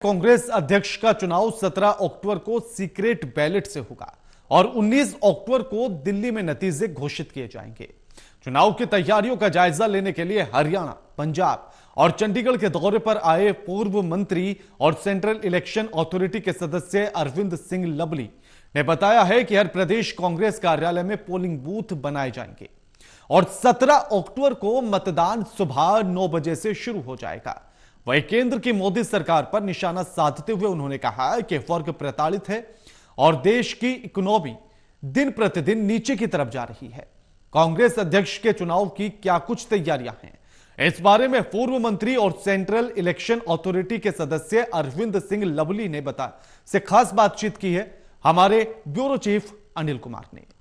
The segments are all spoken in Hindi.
कांग्रेस अध्यक्ष का चुनाव 17 अक्टूबर को सीक्रेट बैलेट से होगा और 19 अक्टूबर को दिल्ली में नतीजे घोषित किए जाएंगे। चुनाव की तैयारियों का जायजा लेने के लिए हरियाणा, पंजाब और चंडीगढ़ के दौरे पर आए पूर्व मंत्री और सेंट्रल इलेक्शन अथॉरिटी के सदस्य अरविंद सिंह लवली ने बताया है कि हर प्रदेश कांग्रेस कार्यालय में पोलिंग बूथ बनाए जाएंगे और 17 अक्टूबर को मतदान सुबह 9 बजे से शुरू हो जाएगा। वहीं केंद्र की मोदी सरकार पर निशाना साधते हुए उन्होंने कहा कि वर्ग प्रताड़ित है और देश की इकोनॉमी दिन प्रतिदिन नीचे की तरफ जा रही है। कांग्रेस अध्यक्ष के चुनाव की क्या कुछ तैयारियां हैं, इस बारे में पूर्व मंत्री और सेंट्रल इलेक्शन अथॉरिटी के सदस्य अरविंद सिंह लवली ने से खास बातचीत की है हमारे ब्यूरो चीफ अनिल कुमार ने।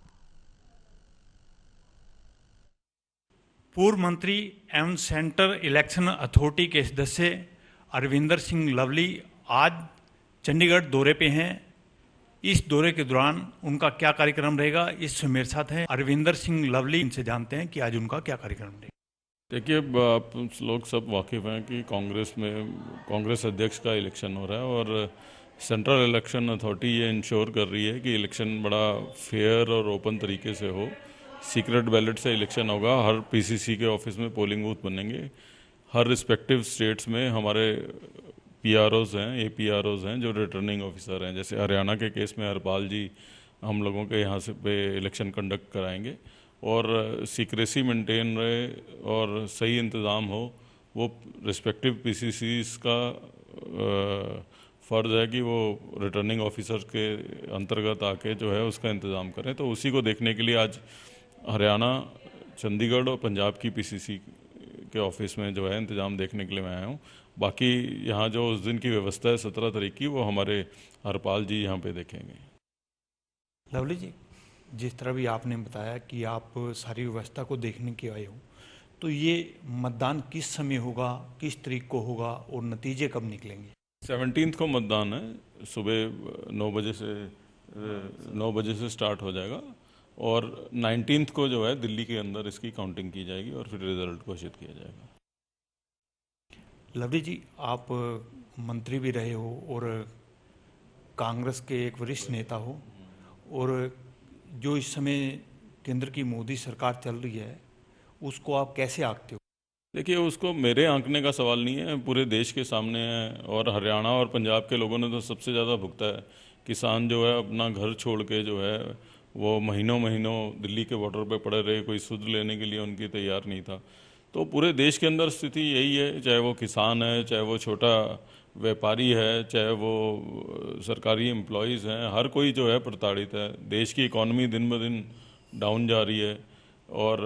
पूर्व मंत्री एवं सेंट्रल इलेक्शन अथॉरिटी के सदस्य अरविंदर सिंह लवली आज चंडीगढ़ दौरे पे हैं। इस दौरे के दौरान उनका क्या कार्यक्रम रहेगा, इस मेरे साथ हैं अरविंदर सिंह लवली। इनसे जानते हैं कि आज उनका क्या कार्यक्रम रहेगा। देखिए, आप लोग सब वाकिफ़ हैं कि कांग्रेस में कांग्रेस अध्यक्ष का इलेक्शन हो रहा है और सेंट्रल इलेक्शन अथॉरिटी ये इंश्योर कर रही है कि इलेक्शन बड़ा फेयर और ओपन तरीके से हो। सीक्रेट बैलेट से इलेक्शन होगा। हर पीसीसी के ऑफिस में पोलिंग बूथ बनेंगे। हर रिस्पेक्टिव स्टेट्स में हमारे पीआरओज हैं, एपीआरओज हैं जो रिटर्निंग ऑफिसर हैं। जैसे हरियाणा के केस में हरपाल जी हम लोगों के यहाँ से पे इलेक्शन कंडक्ट कराएंगे और सीक्रेसी मेंटेन रहे और सही इंतज़ाम हो। वो रिस्पेक्टिव पीसीसीज का फ़र्ज़ है कि वो रिटर्निंग ऑफिसर के अंतर्गत आके जो है उसका इंतज़ाम करें। तो उसी को देखने के लिए आज हरियाणा, चंडीगढ़ और पंजाब की पीसीसी के ऑफिस में जो है इंतज़ाम देखने के लिए मैं आया हूँ। बाकी यहाँ जो उस दिन की व्यवस्था है 17 तारीख की, वो हमारे हरपाल जी यहाँ पे देखेंगे। लवली जी, जिस तरह भी आपने बताया कि आप सारी व्यवस्था को देखने के आए हो, तो ये मतदान किस समय होगा, किस तारीख को होगा और नतीजे कब निकलेंगे? 17 को मतदान है। सुबह 9 बजे से स्टार्ट हो जाएगा और 19 को जो है दिल्ली के अंदर इसकी काउंटिंग की जाएगी और फिर रिजल्ट घोषित किया जाएगा। लवली जी, आप मंत्री भी रहे हो और कांग्रेस के एक वरिष्ठ नेता हो, और जो इस समय केंद्र की मोदी सरकार चल रही है उसको आप कैसे आंकते हो? देखिए, उसको मेरे आंकने का सवाल नहीं है, पूरे देश के सामने है। और हरियाणा और पंजाब के लोगों ने तो सबसे ज़्यादा भुगता है। किसान जो है अपना घर छोड़ के जो है वो महीनों महीनों दिल्ली के बॉर्डर पे पड़े रहे, कोई सुध लेने के लिए उनकी तैयार नहीं था। तो पूरे देश के अंदर स्थिति यही है, चाहे वो किसान है, चाहे वो छोटा व्यापारी है, चाहे वो सरकारी एम्प्लॉयज़ हैं, हर कोई जो है प्रताड़ित है। देश की इकॉनमी दिन ब दिन डाउन जा रही है और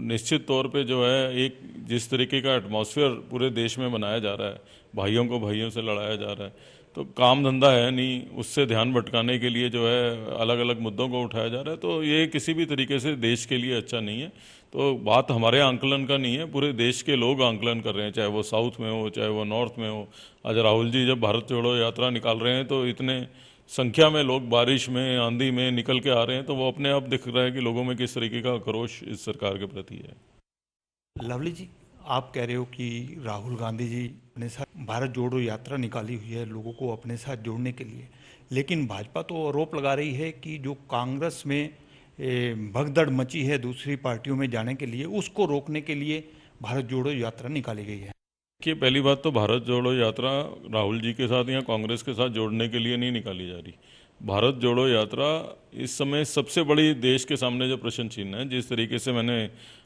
निश्चित तौर पे जो है एक जिस तरीके का एटमॉस्फेयर पूरे देश में बनाया जा रहा है, भाइयों को भाइयों से लड़ाया जा रहा है, तो काम धंधा है नहीं, उससे ध्यान भटकाने के लिए जो है अलग अलग मुद्दों को उठाया जा रहा है। तो ये किसी भी तरीके से देश के लिए अच्छा नहीं है। तो बात हमारे आंकलन का नहीं है, पूरे देश के लोग आंकलन कर रहे हैं, चाहे वो साउथ में हो, चाहे वो नॉर्थ में हो। आज राहुल जी जब भारत जोड़ो यात्रा निकाल रहे हैं तो इतने संख्या में लोग बारिश में, आंधी में निकल के आ रहे हैं, तो वो अपने आप दिख रहा है कि लोगों में किस तरीके का आक्रोश इस सरकार के प्रति है। लवली जी, आप कह रहे हो कि राहुल गांधी जी अपने साथ भारत जोड़ो यात्रा निकाली हुई है लोगों को अपने साथ जोड़ने के लिए, लेकिन भाजपा तो आरोप लगा रही है कि जो कांग्रेस में भगदड़ मची है दूसरी पार्टियों में जाने के लिए, उसको रोकने के लिए भारत जोड़ो यात्रा निकाली गई है। कि पहली बात तो भारत जोड़ो यात्रा राहुल जी के साथ या कांग्रेस के साथ जोड़ने के लिए नहीं निकाली जा रही। भारत जोड़ो यात्रा इस समय सबसे बड़ी देश के सामने जो प्रश्न चिन्ह है, जिस तरीके से मैंने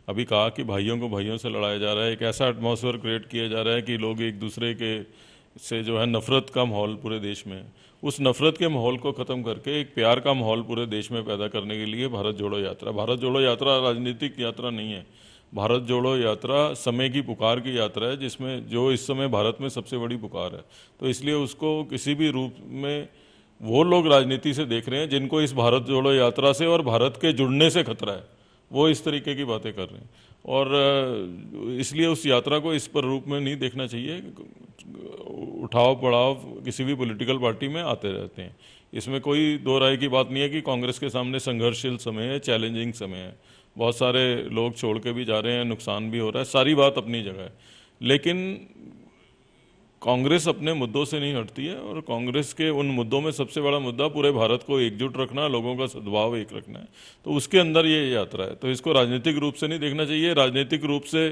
अभी कहा कि भाइयों को भाइयों से लड़ाया जा रहा है, एक ऐसा एटमॉस्फेयर क्रिएट किया जा रहा है कि लोग एक दूसरे के से जो है नफरत का माहौल पूरे देश में, उस नफरत के माहौल को ख़त्म करके एक प्यार का माहौल पूरे देश में पैदा करने के लिए भारत जोड़ो यात्रा राजनीतिक यात्रा नहीं है। भारत जोड़ो यात्रा समय की पुकार की यात्रा है, जिसमें जो इस समय भारत में सबसे बड़ी पुकार है। तो इसलिए उसको किसी भी रूप में वो लोग राजनीति से देख रहे हैं जिनको इस भारत जोड़ो यात्रा से और भारत के जुड़ने से खतरा है, वो इस तरीके की बातें कर रहे हैं। और इसलिए उस यात्रा को इस पर रूप में नहीं देखना चाहिए। उठाव पड़ाव किसी भी पॉलिटिकल पार्टी में आते रहते हैं, इसमें कोई दो राय की बात नहीं है कि कांग्रेस के सामने संघर्षशील समय है, चैलेंजिंग समय है। बहुत सारे लोग छोड़ के भी जा रहे हैं, नुकसान भी हो रहा है, सारी बात अपनी जगह है। लेकिन कांग्रेस अपने मुद्दों से नहीं हटती है और कांग्रेस के उन मुद्दों में सबसे बड़ा मुद्दा पूरे भारत को एकजुट रखना है, लोगों का सद्भाव एक रखना है। तो उसके अंदर ये यात्रा है। तो इसको राजनीतिक रूप से नहीं देखना चाहिए। राजनीतिक रूप से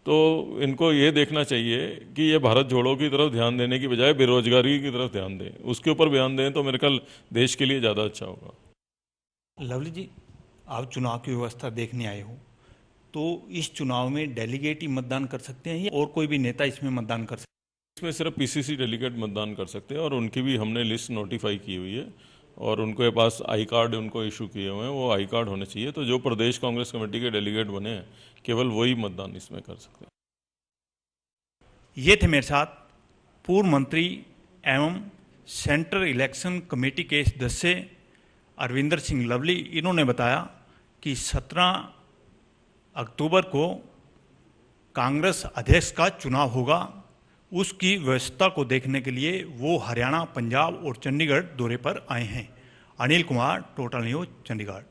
तो इनको ये देखना चाहिए कि ये भारत जोड़ो की तरफ ध्यान देने की बजाय बेरोजगारी की तरफ ध्यान दें, उसके ऊपर ध्यान दें तो मेरे ख्याल देश के लिए ज़्यादा अच्छा होगा। लवली जी, आप चुनाव की व्यवस्था देखने आए हो, तो इस चुनाव में डेलीगेट ही मतदान कर सकते हैं या और कोई भी नेता इसमें मतदान कर सकते हैं? इसमें सिर्फ पीसीसी डेलीगेट मतदान कर सकते हैं और उनकी भी हमने लिस्ट नोटिफाई की हुई है और उनके पास आई कार्ड उनको इशू किए हुए हैं, वो आई कार्ड होने चाहिए। तो जो प्रदेश कांग्रेस कमेटी के डेलीगेट बने हैं केवल वही मतदान इसमें कर सकते हैं। ये थे मेरे साथ पूर्व मंत्री एवं सेंट्रल इलेक्शन कमेटी के सदस्य अरविंदर सिंह लवली। इन्होंने बताया कि 17 अक्टूबर को कांग्रेस अध्यक्ष का चुनाव होगा, उसकी व्यवस्था को देखने के लिए वो हरियाणा, पंजाब और चंडीगढ़ दौरे पर आए हैं। Anil Kumar, total news, Chandigarh.